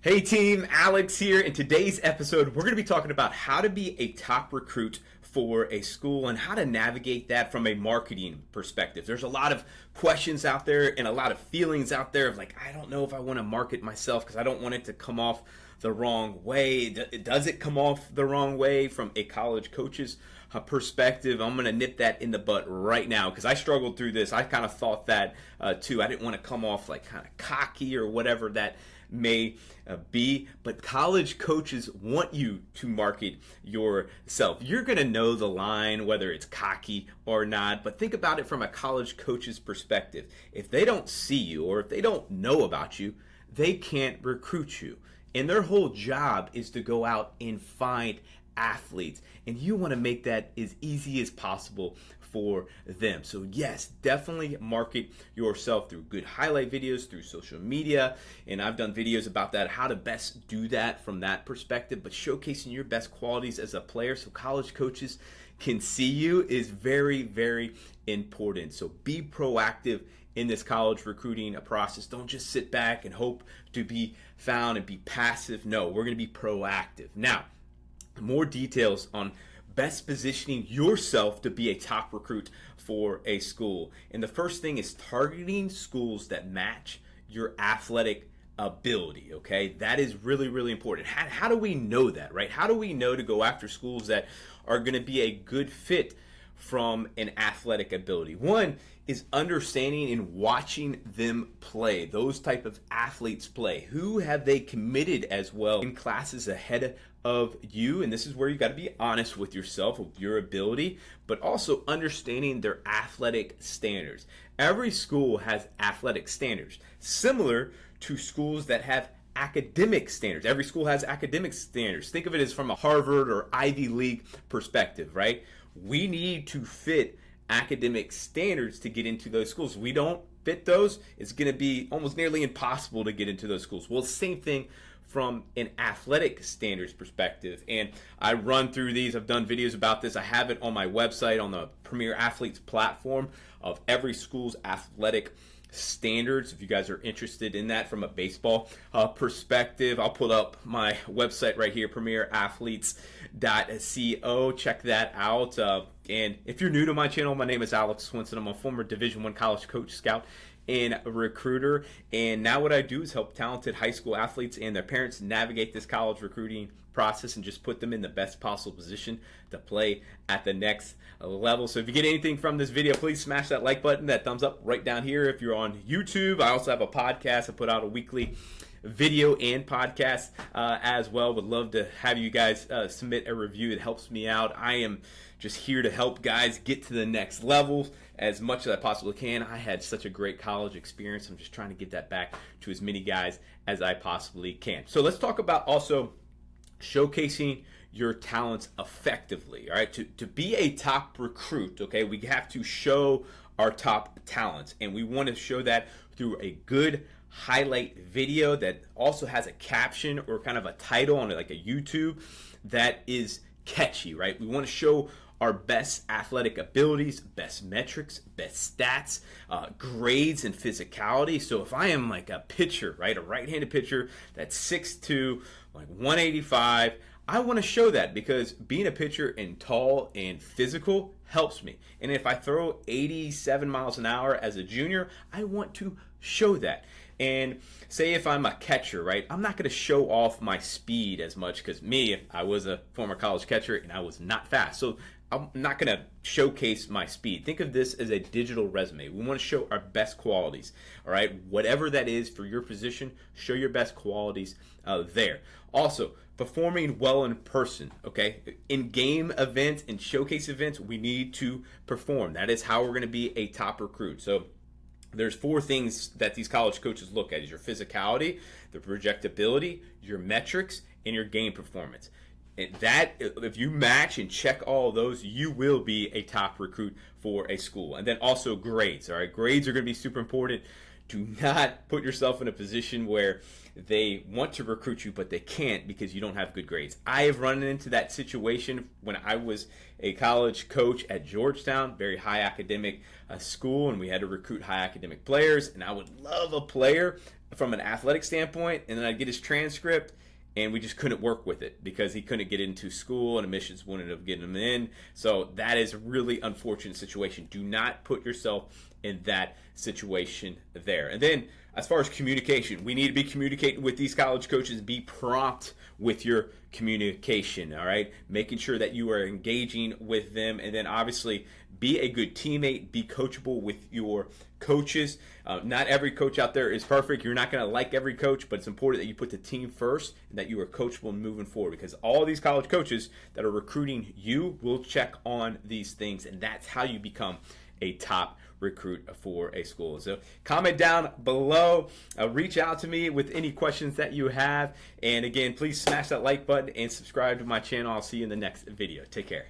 Hey team, Alex here. In today's episode, we're going to be talking about how to be a top recruit for a school and how to navigate that from a marketing perspective. There's a lot of questions out there and a lot of feelings out there of like, I don't know if I want to market myself because I don't want it to come off the wrong way. Does it come off the wrong way from a college coach's perspective? I'm going to nip that in the butt right now because I struggled through this. I kind of thought that too. I didn't want to come off like kind of cocky or whatever that may be, but college coaches want you to market yourself. You're going to know the line, whether it's cocky or not, but think about it from a college coach's perspective. If they don't see you or if they don't know about you, they can't recruit you. And their whole job is to go out and find athletes, and you want to make that as easy as possible for them. So yes, definitely market yourself through good highlight videos, through social media, and I've done videos about that, how to best do that from that perspective, but showcasing your best qualities as a player so college coaches can see you is very, very important. So be proactive in this college recruiting process. Don't just sit back and hope to be found and be passive. No, we're going to be proactive. Now, more details on best positioning yourself to be a top recruit for a school. And the first thing is targeting schools that match your athletic ability, okay? That is really, really important. How do we know that, right? How do we know to go after schools that are going to be a good fit from an athletic ability? One is understanding and watching them play, those type of athletes play. Who have they committed as well in classes ahead of you? And this is where you got to be honest with yourself, with your ability, but also understanding their athletic standards. Every school has athletic standards, similar to schools that have academic standards. Every school has academic standards. Think of it as from a Harvard or Ivy League perspective, right? We need to fit academic standards to get into those schools. We don't fit those, it's going to be almost nearly impossible to get into those schools. Well, same thing from an athletic standards perspective. And I run through these. I've done videos about this. I have it on my website on the Premier Athletes platform of every school's athletic standards. If you guys are interested in that from a baseball perspective, I'll put up my website right here, premierathletes.co. Check that out. And if you're new to my channel, my name is Alex Swinson. I'm a former Division I college coach, scout, and recruiter. And now what I do is help talented high school athletes and their parents navigate this college recruiting process and just put them in the best possible position to play at the next level. So if you get anything from this video, please smash that like button, that thumbs up right down here. If you're on YouTube, I also have a podcast. I put out a weekly video and podcast as well. Would love to have you guys submit a review. It helps me out. I am just here to help guys get to the next level as much as I possibly can. I had such a great college experience. I'm just trying to get that back to as many guys as I possibly can. So let's talk about also showcasing your talents effectively. All right, to be a top recruit, okay, we have to show our top talents, and we want to show that through a good highlight video that also has a caption or kind of a title on it, like a YouTube, that is catchy, right? We want to show our best athletic abilities, best metrics, best stats, grades, and physicality. So if I am like a pitcher, right, a right-handed pitcher that's 6'2", like 185, I want to show that because being a pitcher and tall and physical helps me. And if I throw 87 miles an hour as a junior, I want to show that. And say if I'm a catcher, right, I'm not going to show off my speed as much because I was a former college catcher and I was not fast. So I'm not going to showcase my speed. Think of this as a digital resume. We want to show our best qualities, all right? Whatever that is for your position, show your best qualities there. Also, performing well in person, okay? In game events and showcase events, we need to perform. That is how we're going to be a top recruit. So there's 4 things that these college coaches look at: is your physicality, the projectability, your metrics, and your game performance. And that, if you match and check all of those, you will be a top recruit for a school. And then also grades, all right? Grades are going to be super important. Do not put yourself in a position where they want to recruit you, but they can't because you don't have good grades. I have run into that situation when I was a college coach at Georgetown, very high academic school, and we had to recruit high academic players. And I would love a player from an athletic standpoint, and then I'd get his transcript, and we just couldn't work with it because he couldn't get into school and admissions wouldn't have getting him in. So that is a really unfortunate situation. Do not put yourself in that situation there. And then as far as communication, we need to be communicating with these college coaches. Be prompt with your communication, all right? Making sure that you are engaging with them. And then obviously be a good teammate. Be coachable with your coaches. Not every coach out there is perfect. You're not going to like every coach, but it's important that you put the team first and that you are coachable and moving forward, because all these college coaches that are recruiting you will check on these things, and that's how you become a top recruit for a school. So comment down below, reach out to me with any questions that you have, and again, please smash that like button and subscribe to my channel. I'll see you in the next video. Take care.